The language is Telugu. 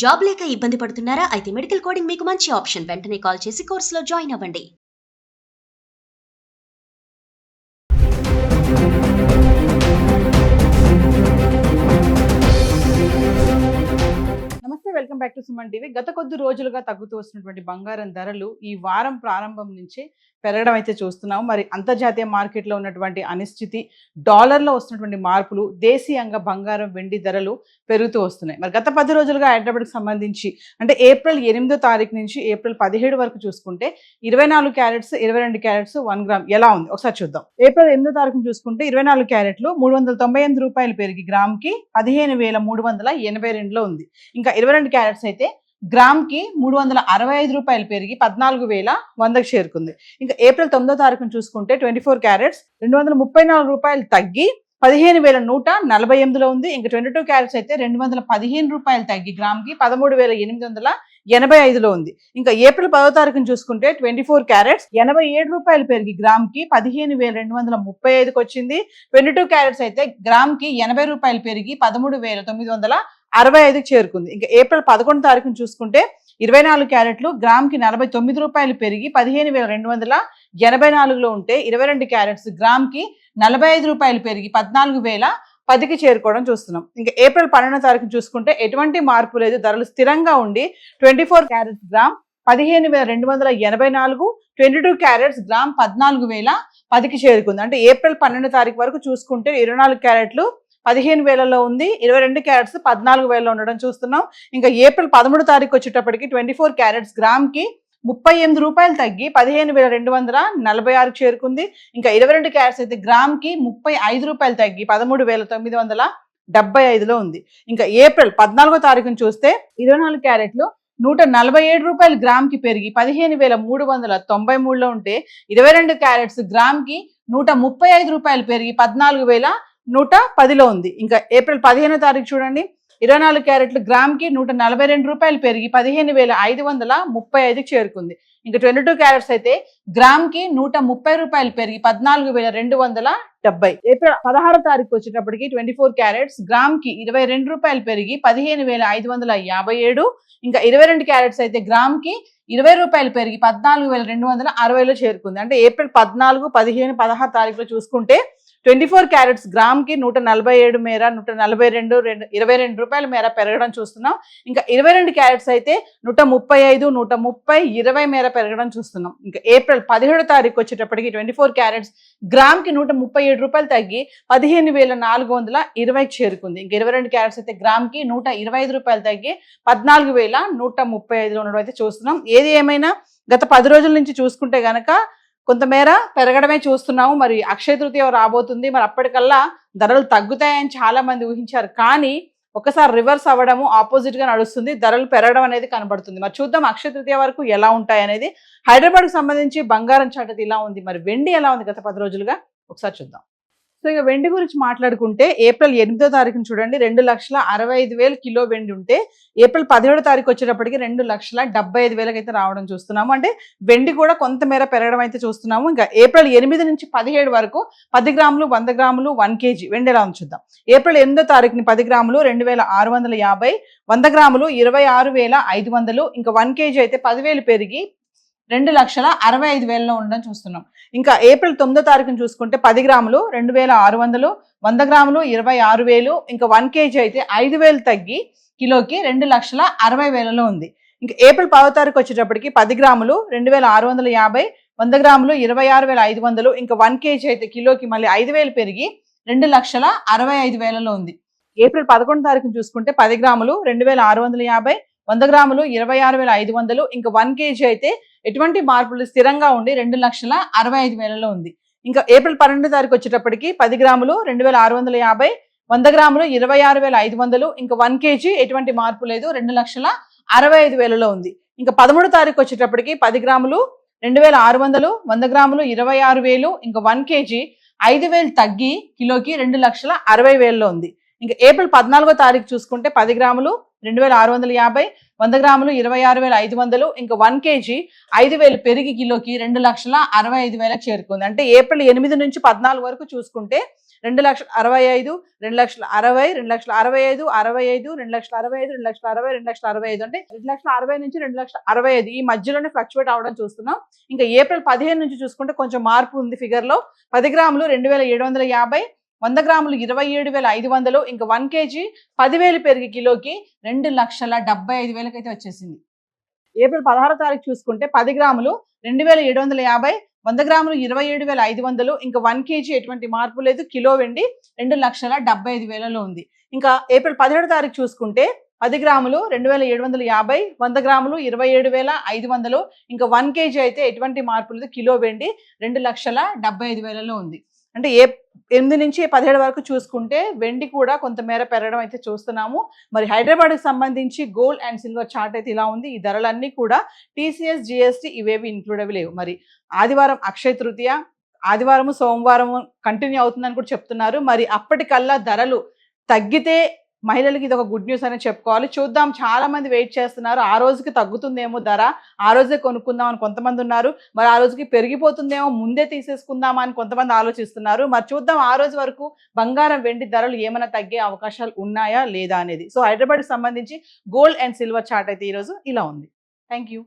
జాబ్ లేక ఇబ్బంది పడుతున్నారా? అయితే మెడికల్ కోడింగ్ మీకు మంచి ఆప్షన్. వెంటనే కాల్ చేసి కోర్సులో జాయిన్ అవ్వండి. నమస్తే, welcome back to Suman TV. గత కొద్ది రోజులుగా తగ్గుతూ వస్తున్నటువంటి బంగారం ధరలు ఈ వారం ప్రారంభం నుంచి పెరగడం అయితే చూస్తున్నాము. మరి అంతర్జాతీయ మార్కెట్లో ఉన్నటువంటి అనిశ్చితి, డాలర్లో వస్తున్నటువంటి మార్పులు, దేశీయంగా బంగారం వెండి ధరలు పెరుగుతూ వస్తున్నాయి. మరి గత 10 రోజులుగా హైదరాబాద్కి సంబంధించి అంటే ఏప్రిల్ 8వ తారీఖు నుంచి ఏప్రిల్ 17 వరకు చూసుకుంటే 24 క్యారెట్స్ 22 క్యారెట్స్ 1 గ్రామ్ ఎలా ఉంది ఒకసారి చూద్దాం. ఏప్రిల్ 8వ తారీఖును చూసుకుంటే 24 క్యారెట్లు 398 రూపాయలు పెరిగి గ్రామ్కి 15,382లో ఉంది. ఇంకా 22 క్యారెట్స్ అయితే గ్రామ్కి 365 రూపాయలు పెరిగి 14,100కి చేరుకుంది. ఇంకా ఏప్రిల్ 9వ తారీఖును చూసుకుంటే 24 క్యారెట్స్ 234 రూపాయలు తగ్గి 15,148లో ఉంది. ఇంకా 22 క్యారెట్స్ అయితే 215 రూపాయలు తగ్గి గ్రామ్కి 13,885లో ఉంది. ఇంకా ఏప్రిల్ 10వ తారీఖును చూసుకుంటే 24 క్యారెట్స్ 87 రూపాయలు పెరిగి గ్రామ్కి 15,235కి వచ్చింది. 22 క్యారెట్స్ అయితే గ్రామ్కి 80 రూపాయలు పెరిగి 13,965కి చేరుకుంది. ఇంకా ఏప్రిల్ 11వ తారీఖును చూసుకుంటే 24 క్యారెట్లు గ్రామ్కి 49 రూపాయలు పెరిగి 15,284లో ఉంటే 22 క్యారెట్స్ గ్రామ్కి 45 రూపాయలు పెరిగి 14,010కి చేరుకోవడం చూస్తున్నాం. ఇంకా ఏప్రిల్ 12వ తారీఖు చూసుకుంటే ఎటువంటి మార్పు లేదు, ధరలు స్థిరంగా ఉండి 24 క్యారెట్స్ గ్రామ్ 15,284, 22 క్యారెట్స్ గ్రామ్ 14,010కి చేరుకుంది. అంటే ఏప్రిల్ 12వ తారీఖు వరకు చూసుకుంటే 24 క్యారెట్లు 15,000లో ఉంది, 22 క్యారెట్స్ 14,000లో ఉండడం చూస్తున్నాం. ఇంకా ఏప్రిల్ 13వ తారీఖు వచ్చేటప్పటికి 24 క్యారెట్స్ గ్రామ్కి 38 రూపాయలు తగ్గి 15,246కి చేరుకుంది. ఇంకా 22 క్యారెట్స్ అయితే గ్రామ్కి 35 రూపాయలు తగ్గి 13,975లో ఉంది. ఇంకా ఏప్రిల్ 14వ తారీఖును చూస్తే 24 క్యారెట్లు 147 రూపాయలు గ్రామ్కి పెరిగి 15,393లో ఉంటే 22 క్యారెట్స్ గ్రామ్కి 135 రూపాయలు పెరిగి 14,110లో ఉంది. ఇంకా ఏప్రిల్ 15వ తారీఖు చూడండి, 24 క్యారెట్లు గ్రామ్కి 142 రూపాయలు పెరిగి 15,535కి చేరుకుంది. ఇంకా 22 క్యారెట్స్ అయితే గ్రామ్కి 130 రూపాయలు పెరిగి 14,270. ఏప్రిల్ 16వ తారీఖు వచ్చేటప్పటికి 24 క్యారెట్స్ గ్రామ్కి 22 రూపాయలు పెరిగి 15,557. ఇంకా 22 క్యారెట్స్ అయితే గ్రామ్కి 20 రూపాయలు పెరిగి 14,260లో చేరుకుంది. అంటే ఏప్రిల్ 14, 15, 16 తారీఖులో చూసుకుంటే 24 క్యారెట్స్ గ్రామ్కి 147 మేర 142 రూపాయల మేర పెరగడం చూస్తున్నాం. ఇంకా 22 క్యారెట్స్ అయితే 135, 130, 20 మేర పెరగడం చూస్తున్నాం. ఇంకా ఏప్రిల్ 17వ తారీఖు వచ్చేటప్పటికి 24 క్యారెట్స్ గ్రామ్కి 137 రూపాయలు తగ్గి 15,420కి చేరుకుంది. ఇంకా 22 క్యారెట్స్ అయితే గ్రామ్కి 125 రూపాయలు తగ్గి 14,135లో ఉండడం అయితే చూస్తున్నాం. ఏది ఏమైనా గత 10 రోజుల నుంచి చూసుకుంటే గనక కొంతమేర పెరగడమే చూస్తున్నాము. మరి అక్షయ తృతీయ రాబోతుంది, మరి అప్పటికల్లా ధరలు తగ్గుతాయని చాలా మంది ఊహించారు. కానీ ఒకసారి రివర్స్ అవ్వడము, ఆపోజిట్ గా నడుస్తుంది, ధరలు పెరగడం అనేది కనబడుతుంది. మరి చూద్దాం అక్షయ తృతీయ వరకు ఎలా ఉంటాయి అనేది. హైదరాబాద్కి సంబంధించి బంగారం చాటది ఇలా ఉంది, మరి వెండి ఎలా ఉంది గత 10 రోజులుగా ఒకసారి చూద్దాం. సో ఇక వెండి గురించి మాట్లాడుకుంటే ఏప్రిల్ 8వ తారీఖున చూడండి 2,65,000 కిలో వెండి ఉంటే ఏప్రిల్ 17వ తారీఖు వచ్చేటప్పటికి 2,75,000 అయితే రావడం చూస్తున్నాము. అంటే వెండి కూడా కొంతమేర పెరగడం అయితే చూస్తున్నాము. ఇంకా ఏప్రిల్ 8 నుంచి 17 వరకు 10 గ్రాములు 100 గ్రాములు 1 కేజీ వెండి ఎలా ఉంది చూద్దాం. ఏప్రిల్ 8వ తారీఖుని 10 గ్రాములు 2,650, 100 గ్రాములు 26,500, ఇంకా 1 కేజీ అయితే 10,000 పెరిగి 2,65,000లో ఉండడం చూస్తున్నాం. ఇంకా ఏప్రిల్ 9వ తారీఖును చూసుకుంటే 10 గ్రాములు 2,600, 100 గ్రాములు 26,000, ఇంకా 1 కేజీ అయితే 5,000 తగ్గి కిలోకి 2,60,000లో ఉంది. ఇంకా ఏప్రిల్ 10వ తారీఖు వచ్చేటప్పటికి 10 గ్రాములు 2,650, 100 గ్రాములు 26,500, ఇంకా 1 కేజీ అయితే కిలోకి మళ్ళీ 5,000 పెరిగి 2,65,000లో ఉంది. ఏప్రిల్ 11వ తారీఖును చూసుకుంటే 10 గ్రాములు 2,650, 100 గ్రాములు 26,500, ఇంకా 1 కేజీ అయితే ఎటువంటి మార్పులు స్థిరంగా ఉండి 2,65,000లో ఉంది. ఇంకా ఏప్రిల్ 12వ తారీఖు వచ్చేటప్పటికి 10 గ్రాములు 2,650, 100 గ్రాములు 26,500, ఇంకా 1 కేజీ ఎటువంటి మార్పు లేదు, 2,65,000లో ఉంది. ఇంకా 13వ తారీఖు వచ్చేటప్పటికి 10 గ్రాములు 2,600, 100 గ్రాములు 26,000, ఇంకా 1 కేజీ 5,000 తగ్గి కిలోకి 2,60,000లో ఉంది. ఇంకా ఏప్రిల్ 14వ తారీఖు చూసుకుంటే 10 గ్రాములు 2,650, 100 గ్రాములు 26,500, ఇంకా 1 కేజీ 5,000 పెరిగి కిలోకి 2,65,000 చేరుకుంది. అంటే ఏప్రిల్ 8 నుంచి 14 వరకు చూసుకుంటే 2,65,000, 2,60,000, 2,60,000, 65, 2,65,000, 2,60,000, 2,65,000 అంటే 2,60,000 నుంచి 2,65,000 ఈ మధ్యలోనే ఫ్లక్చువేట్ అవ్వడం చూస్తున్నాం. ఇంకా ఏప్రిల్ 15 నుంచి చూసుకుంటే కొంచెం మార్పు ఉంది ఫిగర్ లో. 10 గ్రాములు 2,750, 100 గ్రాములు 27,500, ఇంకా 1 kg 10,000 పెరిగి కిలోకి 2,75,000 అయితే వచ్చేసింది. ఏప్రిల్ 16 తారీఖు చూసుకుంటే 10 గ్రాములు 2,750, 100 గ్రాములు 27,500, ఇంకా 1 kg ఎటువంటి మార్పు లేదు. కిలో వెండి 2,75,000 ఉంది. ఇంకా ఏప్రిల్ 17 తారీఖు చూసుకుంటే 10 గ్రాములు 2,750, 100 గ్రాములు 27,500, ఇంకా 1 kg అయితే ఎటువంటి మార్పు లేదు. కిలో వెండి 2,75,000 ఉంది. అంటే 8 నుంచి 17 వరకు చూసుకుంటే వెండి కూడా కొంతమేర పెరగడం అయితే చూస్తున్నాము. మరి హైదరాబాద్కి సంబంధించి గోల్డ్ అండ్ సిల్వర్ చార్ట్ అయితే ఇలా ఉంది. ఈ ధరలన్నీ కూడా TCS, GST ఇవేవి ఇంక్లూడ్ అవి లేవు. మరి ఆదివారం అక్షయ తృతీయ, ఆదివారము సోమవారము కంటిన్యూ అవుతుందని కూడా చెప్తున్నారు. మరి అప్పటికల్లా ధరలు తగ్గితే మహిళలకి ఇది ఒక గుడ్ న్యూస్ అని చెప్పుకోవాలి. చూద్దాం, చాలా మంది వెయిట్ చేస్తున్నారు. ఆ రోజుకి తగ్గుతుందేమో ధర, ఆ రోజే కొనుక్కుందాం అని కొంతమంది ఉన్నారు. మరి ఆ రోజుకి పెరిగిపోతుందేమో ముందే తీసేసుకుందామా అని కొంతమంది ఆలోచిస్తున్నారు. మరి చూద్దాం ఆ రోజు వరకు బంగారం వెండి ధరలు ఏమైనా తగ్గే అవకాశాలు ఉన్నాయా లేదా అనేది. సో హైదరాబాద్కి సంబంధించి గోల్డ్ అండ్ సిల్వర్ చార్ట్ అయితే ఈరోజు ఇలా ఉంది. Thank you.